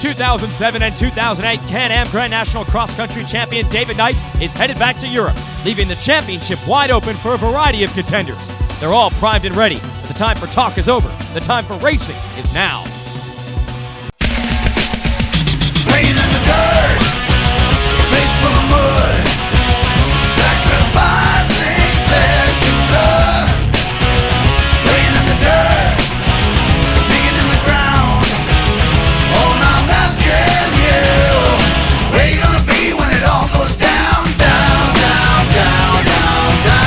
2007 and 2008 Can-Am Grand National Cross Country Champion David Knight is headed back to Europe, leaving the championship wide open for a variety of contenders. They're all primed and ready, but the time for talk is over. The time for racing is now. Playing in the dirt, face full of mud, sacrificing flesh and blood. Playing in the dirt, digging in the ground. Oh, now I'm asking you, where you gonna be when it all goes down, down, down, down, down, down?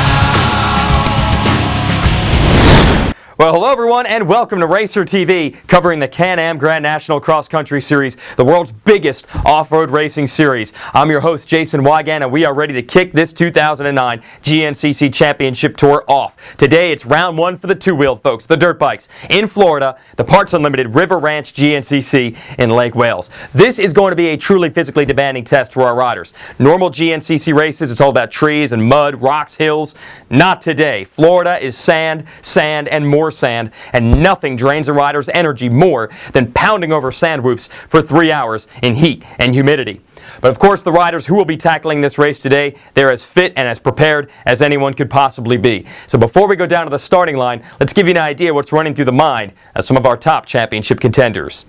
Well, hello everyone, and welcome to Racer TV, covering the Can-Am Grand National Cross Country Series, the world's biggest off-road racing series. I'm your host, Jason Wygan, and we are ready to kick this 2009 GNCC Championship Tour off. Today, it's round one for the two-wheeled folks, the dirt bikes, in Florida, the Parts Unlimited River Ranch GNCC in Lake Wales. This is going to be a truly physically demanding test for our riders. Normal GNCC races, it's all about trees and mud, rocks, hills. Not today. Florida is sand, sand, and more sand, and nothing drains a rider's energy more than pounding over sand whoops for 3 hours in heat and humidity. But of course, the riders who will be tackling this race today, they're as fit and as prepared as anyone could possibly be. So before we go down to the starting line, let's give you an idea what's running through the mind of some of our top championship contenders.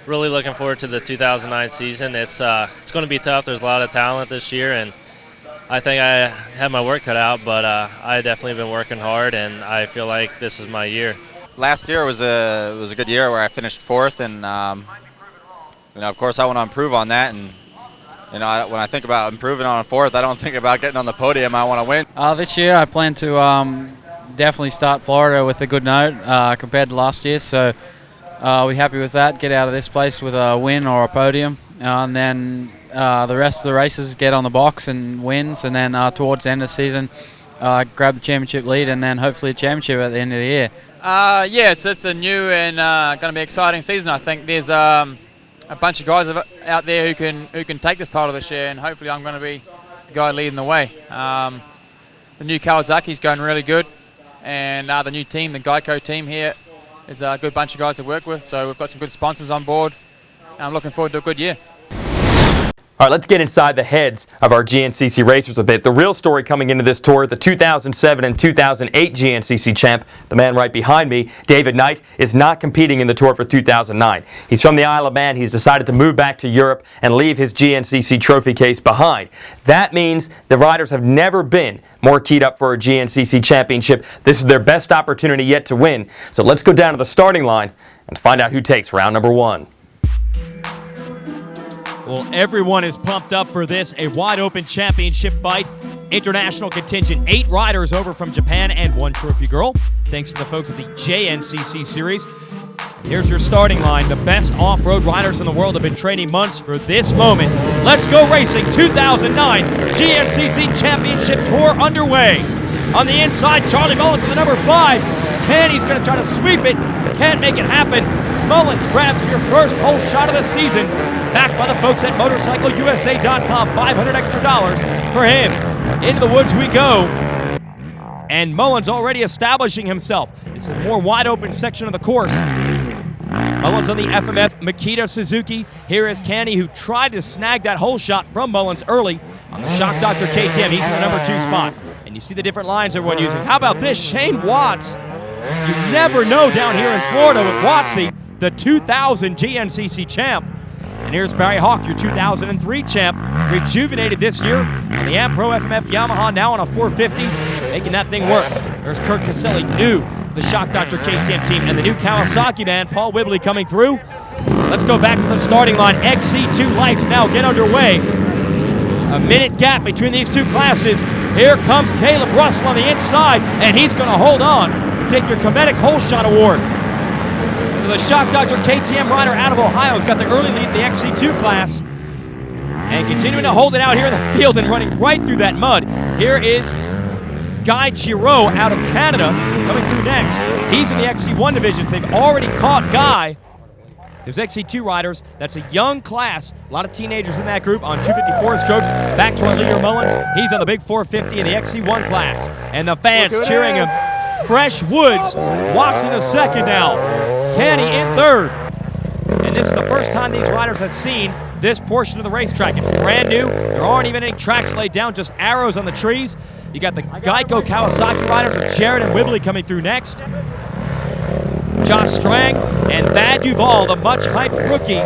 Really looking forward to the 2009 season. It's going to be tough. There's a lot of talent this year, and I think I have my work cut out, but I definitely been working hard, and I feel like this is my year. Last year was a good year where I finished fourth, and of course I want to improve on that. And when I think about improving on a fourth, I don't think about getting on the podium. I want to win. This year I plan to definitely start Florida with a good note compared to last year. So we're happy with that. Get out of this place with a win or a podium, and then the rest of the races get on the box and wins, and then towards the end of the season grab the championship lead, and then hopefully a championship at the end of the year. Yes, it's a new and going to be exciting season. I think there's a bunch of guys out there who can take this title this year, and hopefully I'm going to be the guy leading the way. The new Kawasaki's going really good, and the new team, the Geico team here, is a good bunch of guys to work with. So we've got some good sponsors on board, and I'm looking forward to a good year. All right, let's get inside the heads of our GNCC racers a bit. The real story coming into this tour, the 2007 and 2008 GNCC champ, the man right behind me, David Knight, is not competing in the tour for 2009. He's from the Isle of Man. He's decided to move back to Europe and leave his GNCC trophy case behind. That means the riders have never been more keyed up for a GNCC championship. This is their best opportunity yet to win. So let's go down to the starting line and find out who takes round number one. Well, everyone is pumped up for this, a wide-open championship fight. International contingent, 8 riders over from Japan and 1 trophy girl, thanks to the folks at the JNCC series. Here's your starting line. The best off-road riders in the world have been training months for this moment. Let's go racing. 2009 GNCC Championship Tour underway. On the inside, Charlie Mullins in the number 5. Kenny's going to try to sweep it. Can't make it happen. Mullins grabs your first whole shot of the season. Backed by the folks at MotorcycleUSA.com, $500 extra for him. Into the woods we go. And Mullins already establishing himself. It's a more wide open section of the course. Mullins on the FMF Makita Suzuki. Here is Canny, who tried to snag that hole shot from Mullins early on the Shock Dr. KTM. He's in the number 2 spot. And you see the different lines everyone using. How about this? Shane Watts. You never know down here in Florida with Wattsy, the 2000 GNCC champ. And here's Barry Hawk, your 2003 champ, rejuvenated this year on the Ampro FMF Yamaha, now on a 450, making that thing work. There's Kurt Caselli, new to the Shock Dr. KTM team, and the new Kawasaki man, Paul Whibley, coming through. Let's go back to the starting line. XC2 lights now get underway. A minute gap between these two classes. Here comes Caleb Russell on the inside, and he's going to hold on to take your Cometic Hole Shot Award. So the Shock Dr. KTM rider out of Ohio has got the early lead in the XC2 class, and continuing to hold it out here in the field and running right through that mud. Here is Guy Giraud out of Canada coming through next. He's in the XC1 division. They've already caught Guy. There's XC2 riders. That's a young class. A lot of teenagers in that group on 254 strokes. Back to our leader, Mullins. He's on the big 450 in the XC1 class. And the fans cheering him. Fresh Woods, Watson a second now. Kenny in third. and this is the first time these riders have seen this portion of the racetrack. It's brand new. There aren't even any tracks laid down, just arrows on the trees. You got the Geico Kawasaki riders with Jared and Whibley coming through next. Josh Strang and Thad Duvall, the much-hyped rookie,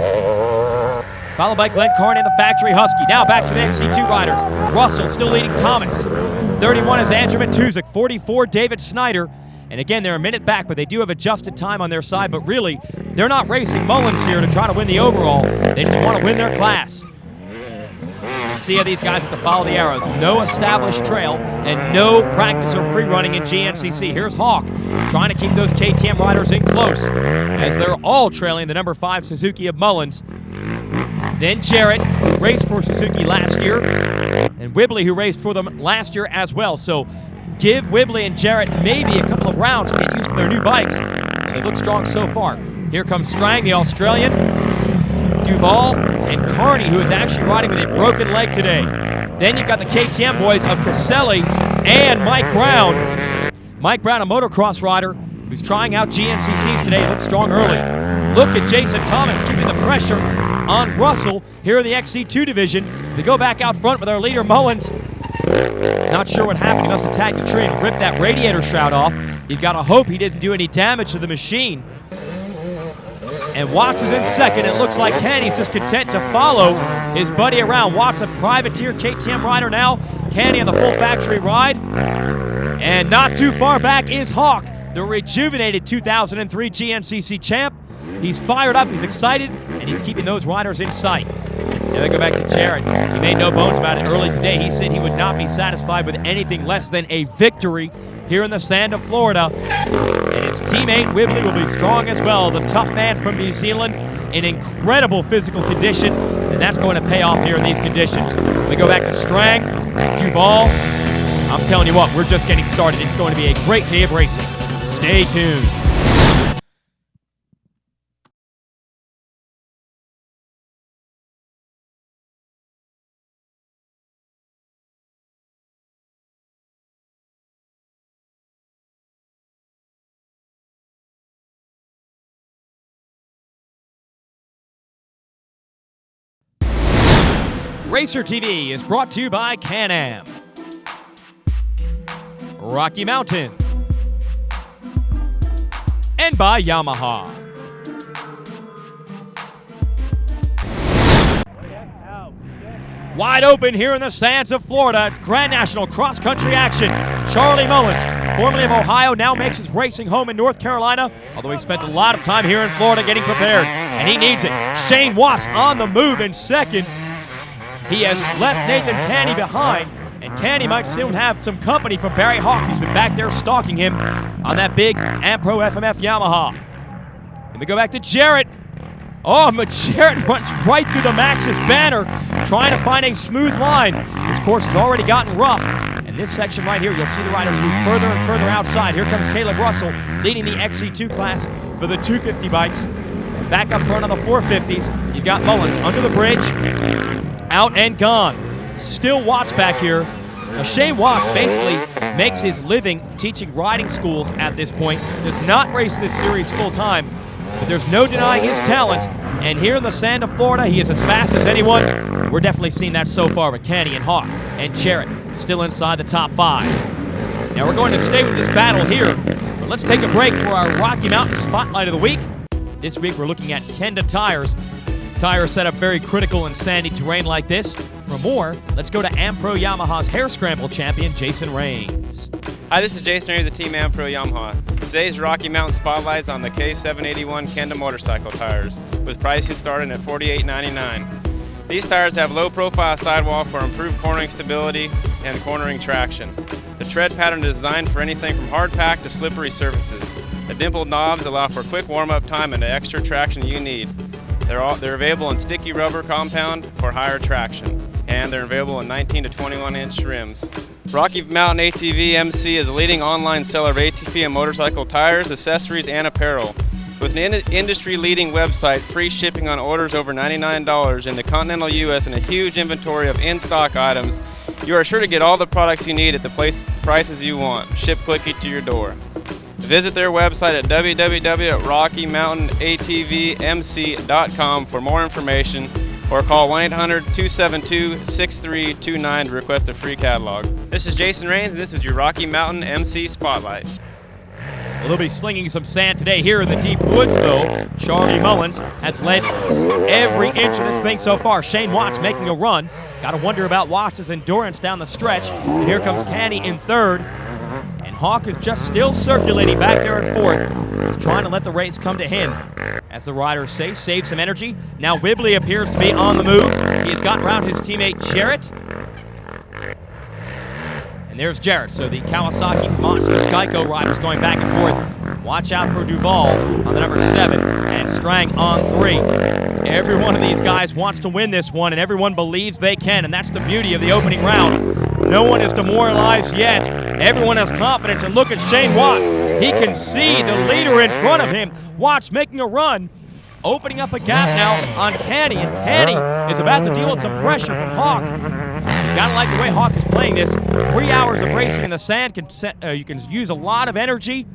followed by Glenn Carney and the Factory Husky. Now back to the XC2 riders. Russell still leading Thomas. 31 is Andrew Matuzik. 44, David Snyder. And again, they're a minute back, but they do have adjusted time on their side. But really, they're not racing Mullins here to try to win the overall. They just want to win their class. See how these guys have to follow the arrows. No established trail and no practice or pre-running in GNCC. Here's Hawk trying to keep those KTM riders in close as they're all trailing the number 5 Suzuki of Mullins. Then Jarrett, who raced for Suzuki last year, and Whibley, who raced for them last year as well. So give Whibley and Jarrett maybe a couple of rounds to get used to their new bikes. They look strong so far. Here comes Strang, the Australian, Duvall, and Carney, who is actually riding with a broken leg today. Then you've got the KTM boys of Caselli and Mike Brown. Mike Brown, a motocross rider who's trying out GNCCs today, looks strong early. Look at Jason Thomas keeping the pressure on Russell here in the XC2 division. We go back out front with our leader Mullins. Not sure what happened. He must have tagged a tree and ripped that radiator shroud off. You've got to hope he didn't do any damage to the machine. And Watts is in second. It looks like Kenny's just content to follow his buddy around. Watts, a privateer KTM rider now. Kenny on the full factory ride. And not too far back is Hawk, the rejuvenated 2003 GNCC champ. He's fired up, he's excited, and he's keeping those riders in sight. Now they go back to Jared. He made no bones about it early today. He said he would not be satisfied with anything less than a victory here in the sand of Florida. And his teammate Whibley will be strong as well. The tough man from New Zealand in incredible physical condition, and that's going to pay off here in these conditions. We go back to Strang, Duvall. I'm telling you what, we're just getting started. It's going to be a great day of racing. Stay tuned. Racer TV is brought to you by Can-Am, Rocky Mountain, and by Yamaha. Wide open here in the sands of Florida. It's Grand National Cross Country action. Charlie Mullins, formerly of Ohio, now makes his racing home in North Carolina, although he spent a lot of time here in Florida getting prepared, and he needs it. Shane Watts on the move in second. He has left Nathan Canny behind, and Canny might soon have some company from Barry Hawk, who's been back there stalking him on that big Ampro FMF Yamaha. And we go back to Jarrett. Oh, but Jarrett runs right through the Maxxis banner, trying to find a smooth line. This course has already gotten rough. And this section right here, you'll see the riders move further and further outside. Here comes Caleb Russell, leading the XC2 class for the 250 bikes. And back up front on the 450s, you've got Mullins under the bridge. Out and gone. Still Watts back here. Now Shane Watts basically makes his living teaching riding schools at this point. Does not race this series full time, but there's no denying his talent. And here in the sand of Florida, he is as fast as anyone. We're definitely seeing that so far with Kenny and Hawk and Jarrett still inside the top 5. Now we're going to stay with this battle here, but let's take a break for our Rocky Mountain Spotlight of the Week. This week we're looking at Kenda tires. Tires set up very critical in sandy terrain like this. For more, let's go to Ampro Yamaha's Hare Scramble champion, Jason Rains. Hi, this is Jason Rains with Team Ampro Yamaha. Today's Rocky Mountain Spotlight's on the K781 Kenda motorcycle tires, with prices starting at $48.99. These tires have low-profile sidewall for improved cornering stability and cornering traction. The tread pattern is designed for anything from hard pack to slippery surfaces. The dimpled knobs allow for quick warm-up time and the extra traction you need. They're available in sticky rubber compound for higher traction, and they're available in 19 to 21-inch rims. Rocky Mountain ATV MC is a leading online seller of ATV and motorcycle tires, accessories, and apparel. With an industry-leading website, free shipping on orders over $99 in the continental U.S., and a huge inventory of in-stock items, you are sure to get all the products you need at the prices you want, shipped quickly to your door. Visit their website at www.rockymountainatvmc.com for more information, or call 1-800-272-6329 to request a free catalog. This is Jason Rains, and this is your Rocky Mountain MC Spotlight. Well, they'll be slinging some sand today here in the deep woods, though. Charlie Mullins has led every inch of this thing so far. Shane Watts making a run. Got to wonder about Watts' endurance down the stretch. And here comes Canny in third. And Hawk is just still circulating back there in fourth. He's trying to let the race come to him. As the riders say, save some energy. Now Whibley appears to be on the move. He has gotten around his teammate Jarrett. And there's Jarrett, so the Kawasaki Monster Geico riders going back and forth. Watch out for Duval on the number 7 and Strang on 3. Every one of these guys wants to win this one, and everyone believes they can, and that's the beauty of the opening round. No one is demoralized yet. Everyone has confidence, and look at Shane Watts. He can see the leader in front of him. Watts making a run, opening up a gap now on Canny, and Canny is about to deal with some pressure from Hawk. Gotta like the way Hawk is playing this. 3 hours of racing in the sand, you can use a lot of energy.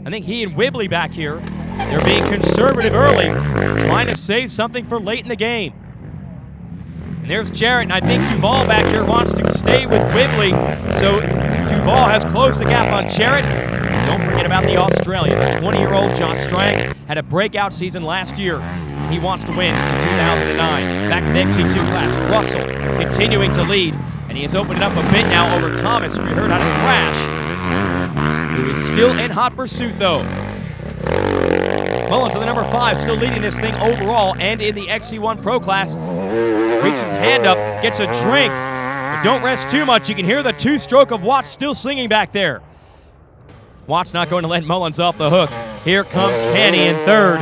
I think he and Whibley back here, they're being conservative early, trying to save something for late in the game. And there's Jarrett, and I think Duval back here wants to stay with Whibley. So Duval has closed the gap on Jarrett. Don't forget about the Australian. The 20-year-old Josh Strang had a breakout season last year. He wants to win in 2009. Back to the XC2 class. Russell continuing to lead, and he has opened it up a bit now over Thomas, who we heard out of the crash, who is still in hot pursuit, though. Mullins on the number 5, still leading this thing overall and in the XC1 Pro class. Reaches his hand up, gets a drink, but don't rest too much. You can hear the two-stroke of Watts still singing back there. Watts not going to let Mullins off the hook. Here comes Canny in third.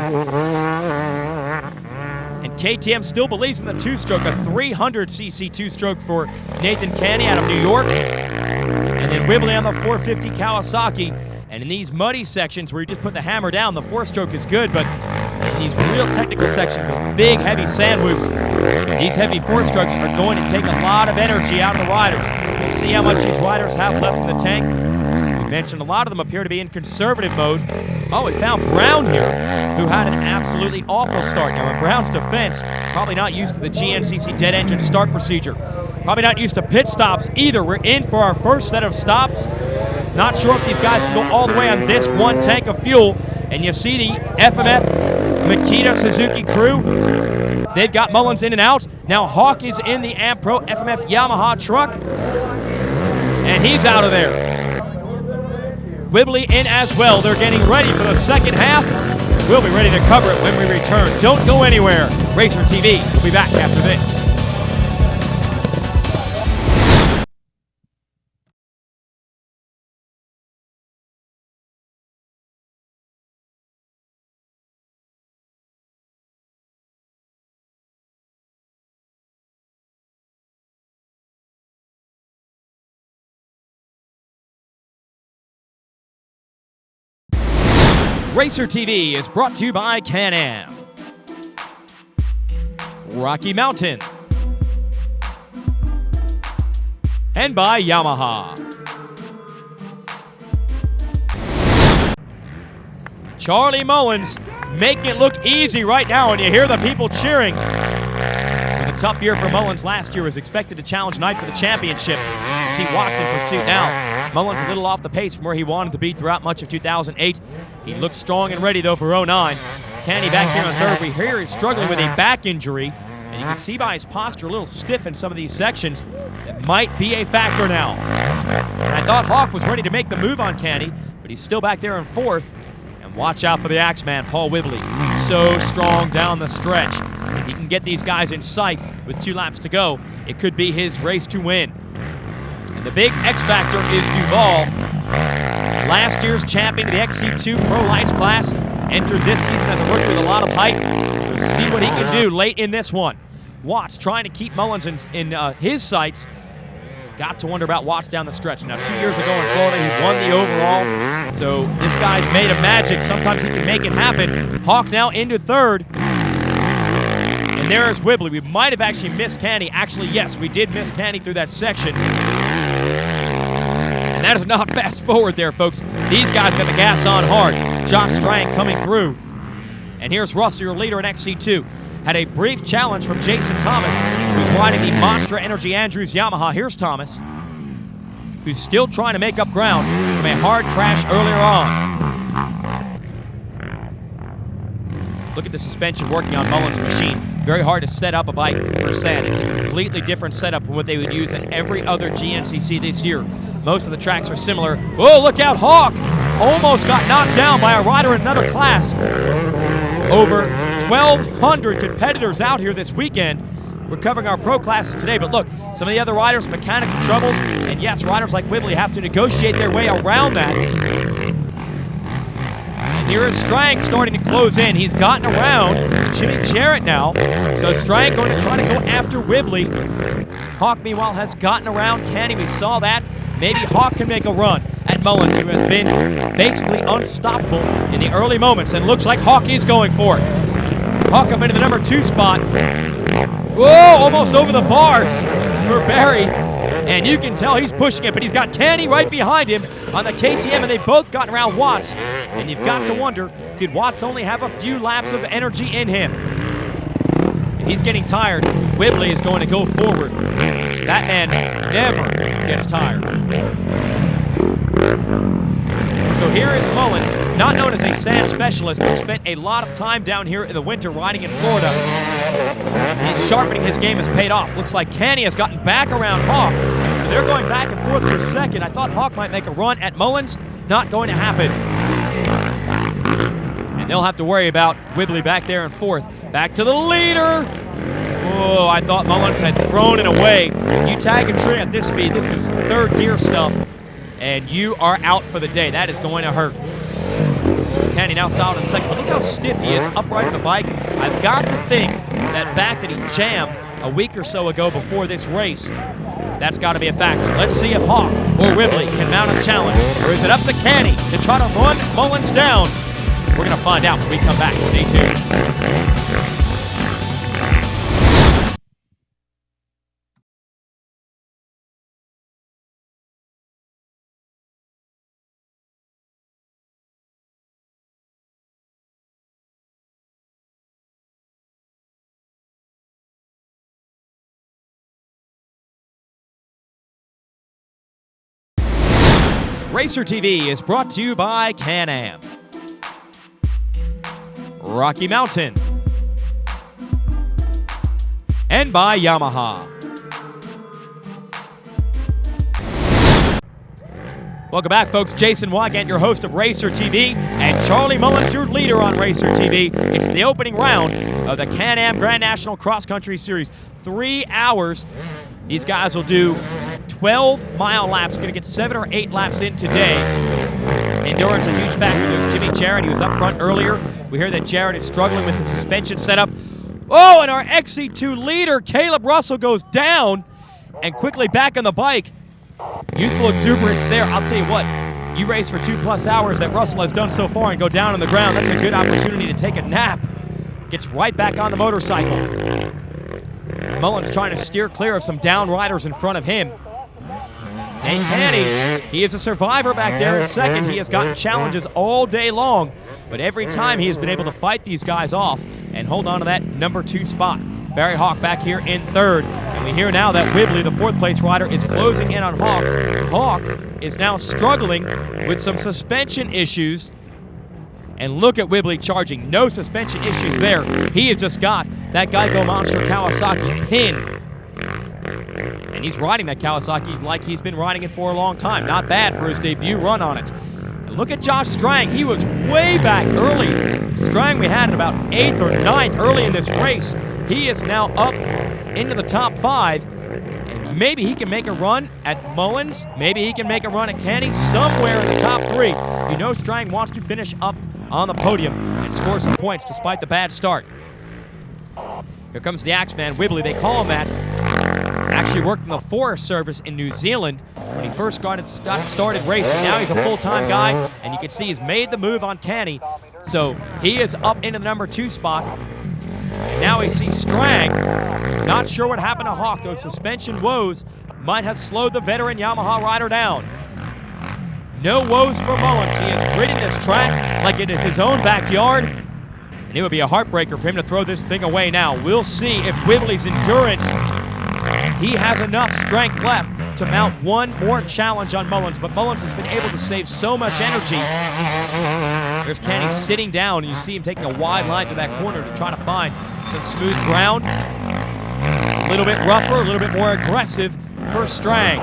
And KTM still believes in the two-stroke, a 300cc two-stroke for Nathan Canny out of New York. And then Whibley on the 450 Kawasaki. And in these muddy sections where you just put the hammer down, the four-stroke is good, but in these real technical sections, those big, heavy sand whoops, these heavy four-strokes are going to take a lot of energy out of the riders. We'll see how much these riders have left in the tank. We mentioned a lot of them appear to be in conservative mode. Oh, we found Brown here, who had an absolutely awful start. Now, in Brown's defense, probably not used to the GNCC dead engine start procedure. Probably not used to pit stops either. We're in for our first set of stops. Not sure if these guys can go all the way on this one tank of fuel. And you see the FMF Makita Suzuki crew. They've got Mullins in and out. Now Hawk is in the Ampro FMF Yamaha truck. And he's out of there. Whibley in as well. They're getting ready for the second half. We'll be ready to cover it when we return. Don't go anywhere. Racer TV will be back after this. Racer TV is brought to you by Can-Am, Rocky Mountain, and by Yamaha. Charlie Mullins making it look easy right now, and you hear the people cheering. It was a tough year for Mullins last year. Was expected to challenge Knight for the championship. You see Watts in pursuit now. Mullins a little off the pace from where he wanted to be throughout much of 2008. He looks strong and ready, though, for 09. Canny back here on third. We hear he's struggling with a back injury, and you can see by his posture a little stiff in some of these sections. It might be a factor now. And I thought Hawk was ready to make the move on Canny, but he's still back there in fourth. And watch out for the Axeman, Paul Whibley. So strong down the stretch. If he can get these guys in sight with 2 laps to go, it could be his race to win. And the big X factor is Duval. Last year's champion of the XC2 Pro Lights class, entered this season as a rookie with a lot of hype. We'll see what he can do late in this one. Watts trying to keep Mullins in his sights. Got to wonder about Watts down the stretch. Now, 2 years ago in Florida, he won the overall. So this guy's made of magic. Sometimes he can make it happen. Hawk now into third. And there is Whibley. We might have actually missed Canny. Actually, yes, we did miss Canny through that section. And that is not fast forward there, folks. These guys got the gas on hard. Josh Strang coming through. And here's Russell, your leader in XC2. Had a brief challenge from Jason Thomas, who's riding the Monster Energy Andrews Yamaha. Here's Thomas, who's still trying to make up ground from a hard crash earlier on. Look at the suspension working on Mullins' machine. Very hard to set up a bike for sand. It's a completely different setup from what they would use in every other GNCC this year. Most of the tracks are similar. Whoa, look out, Hawk! Almost got knocked down by a rider in another class. Over 1,200 competitors out here this weekend. We're covering our pro classes today, but look, some of the other riders, mechanical troubles, and yes, riders like Whibley have to negotiate their way around that. And here is Strang starting to close in. He's gotten around Jimmy Jarrett now, so Strang going to try to go after Whibley. Hawk, meanwhile, has gotten around Kenny. We saw that. Maybe Hawk can make a run at Mullins, who has been basically unstoppable in the early moments, and looks like Hawk is going for it. Hawk up into the number 2 spot. Whoa, almost over the bars for Barry. And you can tell he's pushing it, but he's got Kenny right behind him on the KTM, and they've both gotten around Watts. And you've got to wonder, did Watts only have a few laps of energy in him? If he's getting tired, Whibley is going to go forward. That man never gets tired. So here is Mullins, not known as a sand specialist, but spent a lot of time down here in the winter riding in Florida. He's sharpening his game has paid off. Looks like Kenny has gotten back around Hawk. So they're going back and forth for a second. I thought Hawk might make a run at Mullins. Not going to happen. And they'll have to worry about Whibley back there in 4th. Back to the leader. Oh, I thought Mullins had thrown it away. You tag a tree at this speed. This is 3rd gear stuff. And you are out for the day. That is going to hurt. Kenny now solid in 2nd, but look how stiff he is upright on the bike. I've got to think that back that he jammed a week or so ago before this race, that's got to be a factor. Let's see if Hawk or Whibley can mount a challenge, or is it up to Kenny to try to run Mullins down? We're going to find out when we come back. Stay tuned. Racer TV is brought to you by Can-Am, Rocky Mountain, and by Yamaha. Welcome back, folks. Jason Wygant, your host of Racer TV, and Charlie Mullins, your leader on Racer TV. It's the opening round of the Can-Am Grand National Cross Country Series. 3 hours. These guys will do 12-mile laps. Going to get 7 or 8 laps in today. Endurance is a huge factor. There's Jimmy Jarrett. He was up front earlier. We hear that Jarrett is struggling with his suspension setup. Oh, and our XC2 leader, Caleb Russell, goes down and quickly back on the bike. Youthful exuberance there. I'll tell you what, you race for 2+ hours that Russell has done so far and go down on the ground. That's a good opportunity to take a nap. Gets right back on the motorcycle. Mullins trying to steer clear of some down riders in front of him. And Kenny, he is a survivor back there in 2nd. He has gotten challenges all day long, but every time he has been able to fight these guys off and hold on to that number 2 spot. Barry Hawk back here in 3rd. And we hear now that Whibley, the 4th place rider, is closing in on Hawk. Hawk is now struggling with some suspension issues. And look at Whibley charging. No suspension issues there. He has just got that Geico Monster Kawasaki pinned. And he's riding that Kawasaki like he's been riding it for a long time. Not bad for his debut run on it. And look at Josh Strang. He was way back early. Strang we had at about 8th or 9th early in this race. He is now up into the top 5. And maybe he can make a run at Mullins. Maybe he can make a run at Kenny. Somewhere in the top 3. You know Strang wants to finish up on the podium and score some points despite the bad start. Here comes the Axeman, Whibley. They call him that. Actually worked in the Forest Service in New Zealand when he first got started racing. Now he's a full-time guy, and you can see he's made the move on Kenny. So he is up into the number 2 spot. And now we see Strang. Not sure what happened to Hawk. Those suspension woes might have slowed the veteran Yamaha rider down. No woes for Mullins. He is riding this track like it is his own backyard, and it would be a heartbreaker for him to throw this thing away now. We'll see if Whibley's endurance, he has enough strength left to mount one more challenge on Mullins, but Mullins has been able to save so much energy. There's Kenny sitting down, and you see him taking a wide line to that corner to try to find some smooth ground. A little bit rougher, a little bit more aggressive for Strang.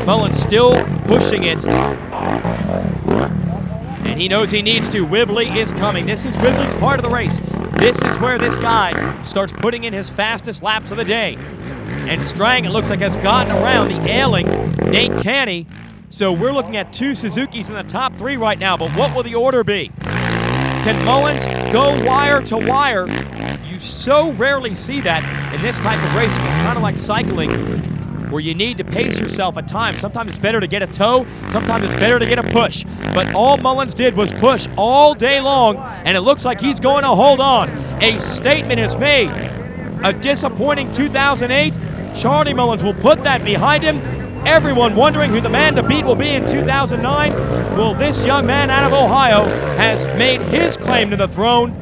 Mullins still pushing it, and he knows he needs to. Whibley is coming. This is Whibley's part of the race. This is where this guy starts putting in his fastest laps of the day. And Strang, it looks like, has gotten around the ailing Nate Canny. So we're looking at 2 Suzukis in the top 3 right now, but what will the order be? Can Mullins go wire to wire? You so rarely see that in this type of racing. It's kind of like cycling, where you need to pace yourself at times. Sometimes it's better to get a toe, sometimes it's better to get a push. But all Mullins did was push all day long, and it looks like he's going to hold on. A statement is made. A disappointing 2008. Charlie Mullins will put that behind him. Everyone wondering who the man to beat will be in 2009. Well, this young man out of Ohio has made his claim to the throne.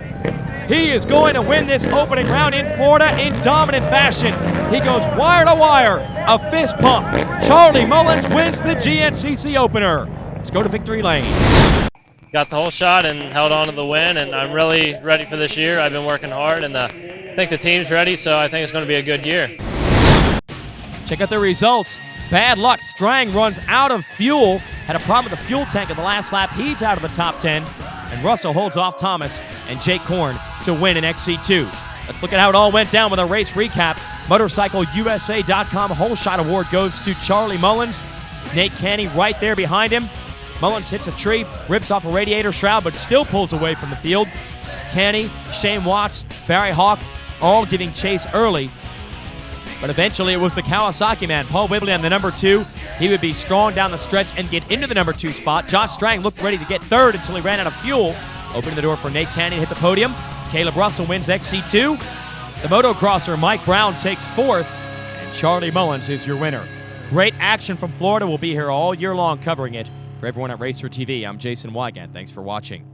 He is going to win this opening round in Florida in dominant fashion. He goes wire to wire, a fist pump. Charlie Mullins wins the GNCC opener. Let's go to victory lane. Got the whole shot and held on to the win, and I'm really ready for this year. I've been working hard, and I think the team's ready, so I think it's going to be a good year. Check out the results. Bad luck. Strang runs out of fuel. Had a problem with the fuel tank at the last lap. He's out of the top 10. And Russell holds off Thomas and Jake Korn to win in XC2. Let's look at how it all went down with a race recap. MotorcycleUSA.com whole shot award goes to Charlie Mullins. Nate Canny right there behind him. Mullins hits a tree, rips off a radiator shroud, but still pulls away from the field. Canny, Shane Watts, Barry Hawk, all giving chase early. But eventually it was the Kawasaki man, Paul Whibley, on the number 2. He would be strong down the stretch and get into the number 2 spot. Josh Strang looked ready to get 3rd until he ran out of fuel. Opening the door for Nate Canny to hit the podium. Caleb Russell wins XC2. The motocrosser Mike Brown takes 4th. And Charlie Mullins is your winner. Great action from Florida. We'll be here all year long covering it. For everyone at Racer TV, I'm Jason Wygant. Thanks for watching.